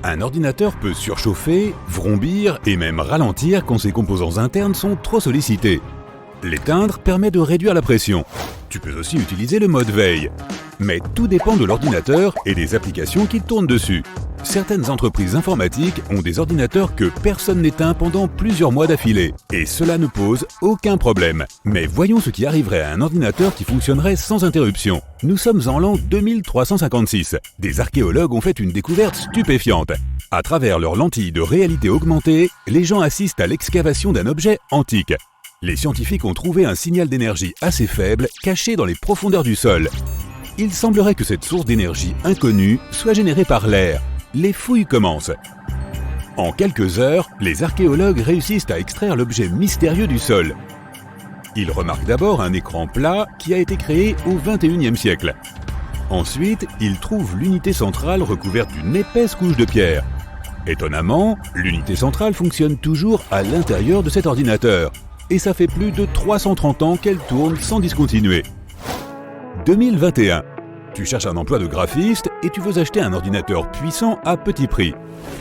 Un ordinateur peut surchauffer, vrombir et même ralentir quand ses composants internes sont trop sollicités. L'éteindre permet de réduire la pression. Tu peux aussi utiliser le mode veille. Mais tout dépend de l'ordinateur et des applications qui tournent dessus. Certaines entreprises informatiques ont des ordinateurs que personne n'éteint pendant plusieurs mois d'affilée. Et cela ne pose aucun problème. Mais voyons ce qui arriverait à un ordinateur qui fonctionnerait sans interruption. Nous sommes en l'an 2356. Des archéologues ont fait une découverte stupéfiante. À travers leurs lentilles de réalité augmentée, les gens assistent à l'excavation d'un objet antique. Les scientifiques ont trouvé un signal d'énergie assez faible caché dans les profondeurs du sol. Il semblerait que cette source d'énergie inconnue soit générée par l'air. Les fouilles commencent. En quelques heures, les archéologues réussissent à extraire l'objet mystérieux du sol. Ils remarquent d'abord un écran plat qui a été créé au XXIe siècle. Ensuite, ils trouvent l'unité centrale recouverte d'une épaisse couche de pierre. Étonnamment, l'unité centrale fonctionne toujours à l'intérieur de cet ordinateur. Et ça fait plus de 330 ans qu'elle tourne sans discontinuer. 2021. Tu cherches un emploi de graphiste et tu veux acheter un ordinateur puissant à petit prix.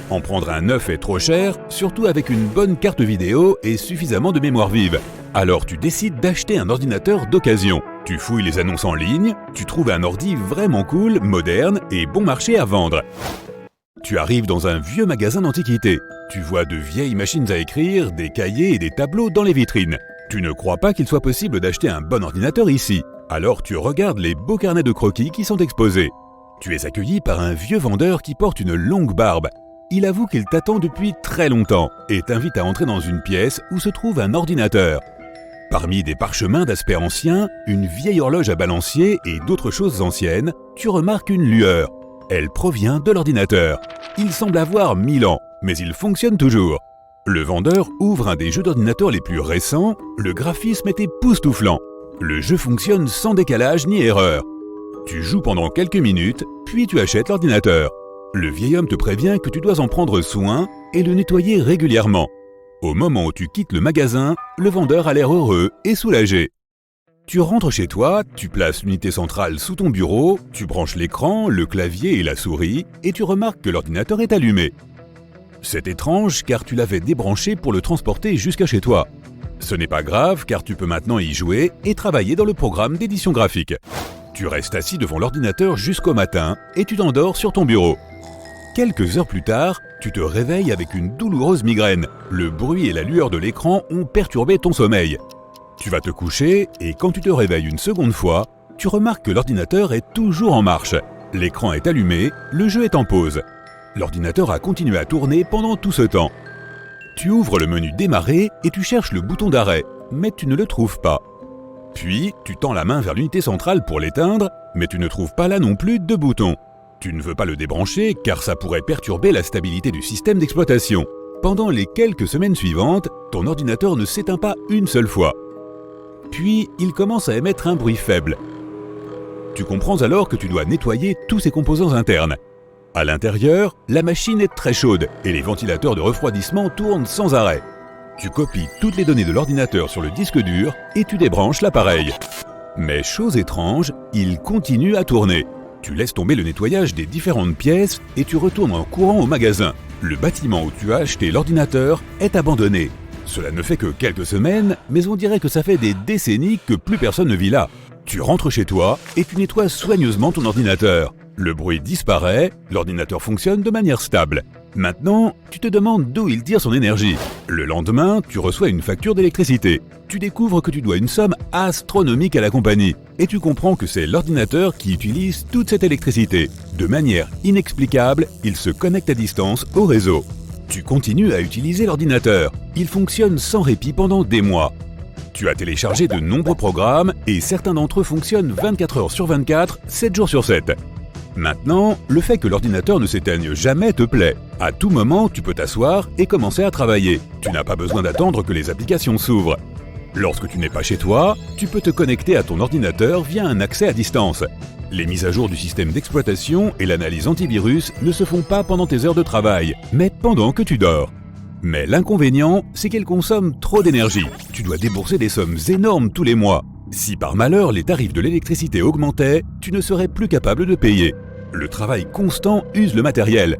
En prendre un neuf est trop cher, surtout avec une bonne carte vidéo et suffisamment de mémoire vive. Alors tu décides d'acheter un ordinateur d'occasion. Tu fouilles les annonces en ligne, tu trouves un ordi vraiment cool, moderne et bon marché à vendre. Tu arrives dans un vieux magasin d'antiquités. Tu vois de vieilles machines à écrire, des cahiers et des tableaux dans les vitrines. Tu ne crois pas qu'il soit possible d'acheter un bon ordinateur ici. Alors tu regardes les beaux carnets de croquis qui sont exposés. Tu es accueilli par un vieux vendeur qui porte une longue barbe. Il avoue qu'il t'attend depuis très longtemps et t'invite à entrer dans une pièce où se trouve un ordinateur. Parmi des parchemins d'aspect ancien, une vieille horloge à balancier et d'autres choses anciennes, tu remarques une lueur. Elle provient de l'ordinateur. Il semble avoir 1000 ans, mais il fonctionne toujours. Le vendeur ouvre un des jeux d'ordinateur les plus récents, le graphisme est époustouflant. Le jeu fonctionne sans décalage ni erreur. Tu joues pendant quelques minutes, puis tu achètes l'ordinateur. Le vieil homme te prévient que tu dois en prendre soin et le nettoyer régulièrement. Au moment où tu quittes le magasin, le vendeur a l'air heureux et soulagé. Tu rentres chez toi, tu places l'unité centrale sous ton bureau, tu branches l'écran, le clavier et la souris, et tu remarques que l'ordinateur est allumé. C'est étrange car tu l'avais débranché pour le transporter jusqu'à chez toi. Ce n'est pas grave car tu peux maintenant y jouer et travailler dans le programme d'édition graphique. Tu restes assis devant l'ordinateur jusqu'au matin et tu t'endors sur ton bureau. Quelques heures plus tard, tu te réveilles avec une douloureuse migraine. Le bruit et la lueur de l'écran ont perturbé ton sommeil. Tu vas te coucher et quand tu te réveilles une seconde fois, tu remarques que l'ordinateur est toujours en marche. L'écran est allumé, le jeu est en pause. L'ordinateur a continué à tourner pendant tout ce temps. Tu ouvres le menu Démarrer et tu cherches le bouton d'arrêt, mais tu ne le trouves pas. Puis, tu tends la main vers l'unité centrale pour l'éteindre, mais tu ne trouves pas là non plus de bouton. Tu ne veux pas le débrancher car ça pourrait perturber la stabilité du système d'exploitation. Pendant les quelques semaines suivantes, ton ordinateur ne s'éteint pas une seule fois. Puis, il commence à émettre un bruit faible. Tu comprends alors que tu dois nettoyer tous ses composants internes. À l'intérieur, la machine est très chaude et les ventilateurs de refroidissement tournent sans arrêt. Tu copies toutes les données de l'ordinateur sur le disque dur et tu débranches l'appareil. Mais chose étrange, il continue à tourner. Tu laisses tomber le nettoyage des différentes pièces et tu retournes en courant au magasin. Le bâtiment où tu as acheté l'ordinateur est abandonné. Cela ne fait que quelques semaines, mais on dirait que ça fait des décennies que plus personne ne vit là. Tu rentres chez toi et tu nettoies soigneusement ton ordinateur. Le bruit disparaît, l'ordinateur fonctionne de manière stable. Maintenant, tu te demandes d'où il tire son énergie. Le lendemain, tu reçois une facture d'électricité. Tu découvres que tu dois une somme astronomique à la compagnie. Et tu comprends que c'est l'ordinateur qui utilise toute cette électricité. De manière inexplicable, il se connecte à distance au réseau. Tu continues à utiliser l'ordinateur. Il fonctionne sans répit pendant des mois. Tu as téléchargé de nombreux programmes et certains d'entre eux fonctionnent 24 heures sur 24, 7 jours sur 7. Maintenant, le fait que l'ordinateur ne s'éteigne jamais te plaît. À tout moment, tu peux t'asseoir et commencer à travailler. Tu n'as pas besoin d'attendre que les applications s'ouvrent. Lorsque tu n'es pas chez toi, tu peux te connecter à ton ordinateur via un accès à distance. Les mises à jour du système d'exploitation et l'analyse antivirus ne se font pas pendant tes heures de travail, mais pendant que tu dors. Mais l'inconvénient, c'est qu'elle consomme trop d'énergie. Tu dois débourser des sommes énormes tous les mois. Si par malheur les tarifs de l'électricité augmentaient, tu ne serais plus capable de payer. Le travail constant use le matériel.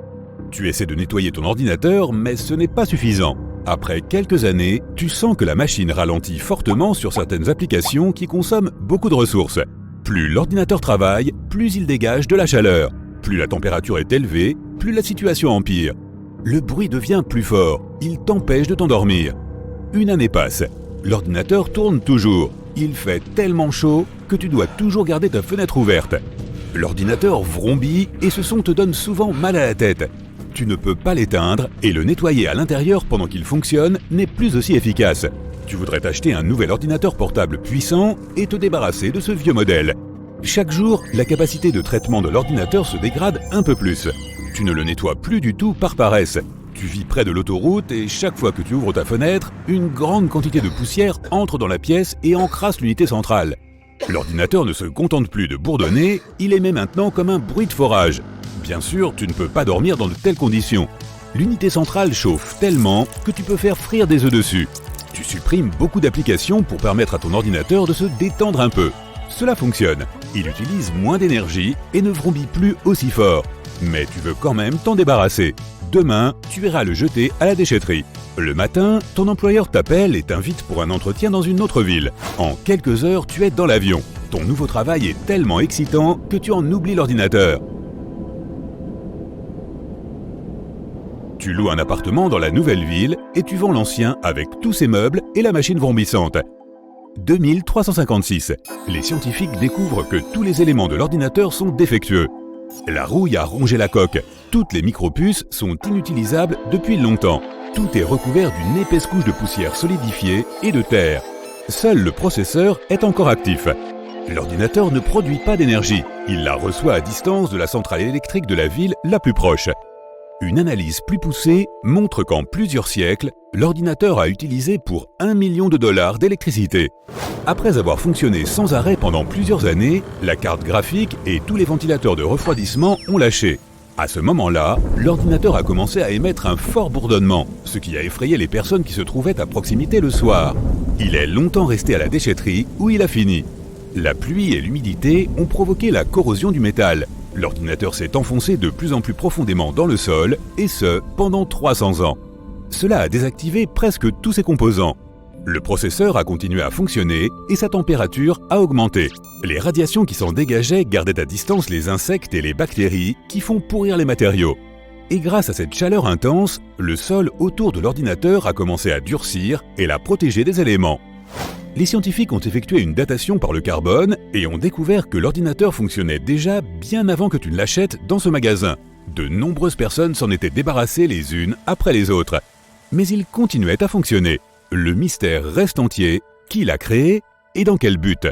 Tu essaies de nettoyer ton ordinateur, mais ce n'est pas suffisant. Après quelques années, tu sens que la machine ralentit fortement sur certaines applications qui consomment beaucoup de ressources. Plus l'ordinateur travaille, plus il dégage de la chaleur. Plus la température est élevée, plus la situation empire. Le bruit devient plus fort, il t'empêche de t'endormir. Une année passe, l'ordinateur tourne toujours. Il fait tellement chaud que tu dois toujours garder ta fenêtre ouverte. L'ordinateur vrombit et ce son te donne souvent mal à la tête. Tu ne peux pas l'éteindre et le nettoyer à l'intérieur pendant qu'il fonctionne n'est plus aussi efficace. Tu voudrais t'acheter un nouvel ordinateur portable puissant et te débarrasser de ce vieux modèle. Chaque jour, la capacité de traitement de l'ordinateur se dégrade un peu plus. Tu ne le nettoies plus du tout par paresse. Tu vis près de l'autoroute et chaque fois que tu ouvres ta fenêtre, une grande quantité de poussière entre dans la pièce et encrasse l'unité centrale. L'ordinateur ne se contente plus de bourdonner, il émet maintenant comme un bruit de forage. Bien sûr, tu ne peux pas dormir dans de telles conditions. L'unité centrale chauffe tellement que tu peux faire frire des œufs dessus. Tu supprimes beaucoup d'applications pour permettre à ton ordinateur de se détendre un peu. Cela fonctionne, il utilise moins d'énergie et ne vrombit plus aussi fort. Mais tu veux quand même t'en débarrasser. Demain, tu iras le jeter à la déchetterie. Le matin, ton employeur t'appelle et t'invite pour un entretien dans une autre ville. En quelques heures, tu es dans l'avion. Ton nouveau travail est tellement excitant que tu en oublies l'ordinateur. Tu loues un appartement dans la nouvelle ville et tu vends l'ancien avec tous ses meubles et la machine vrombissante. 2356. Les scientifiques découvrent que tous les éléments de l'ordinateur sont défectueux. La rouille a rongé la coque. Toutes les micropuces sont inutilisables depuis longtemps. Tout est recouvert d'une épaisse couche de poussière solidifiée et de terre. Seul le processeur est encore actif. L'ordinateur ne produit pas d'énergie. Il la reçoit à distance de la centrale électrique de la ville la plus proche. Une analyse plus poussée montre qu'en plusieurs siècles, l'ordinateur a utilisé pour $1 million d'électricité. Après avoir fonctionné sans arrêt pendant plusieurs années, la carte graphique et tous les ventilateurs de refroidissement ont lâché. À ce moment-là, l'ordinateur a commencé à émettre un fort bourdonnement, ce qui a effrayé les personnes qui se trouvaient à proximité le soir. Il est longtemps resté à la déchetterie où il a fini. La pluie et l'humidité ont provoqué la corrosion du métal. L'ordinateur s'est enfoncé de plus en plus profondément dans le sol, et ce, pendant 300 ans. Cela a désactivé presque tous ses composants. Le processeur a continué à fonctionner et sa température a augmenté. Les radiations qui s'en dégageaient gardaient à distance les insectes et les bactéries qui font pourrir les matériaux. Et grâce à cette chaleur intense, le sol autour de l'ordinateur a commencé à durcir et l'a protégé des éléments. Les scientifiques ont effectué une datation par le carbone et ont découvert que l'ordinateur fonctionnait déjà bien avant que tu ne l'achètes dans ce magasin. De nombreuses personnes s'en étaient débarrassées les unes après les autres. Mais il continuait à fonctionner. Le mystère reste entier. Qui l'a créé et dans quel but ?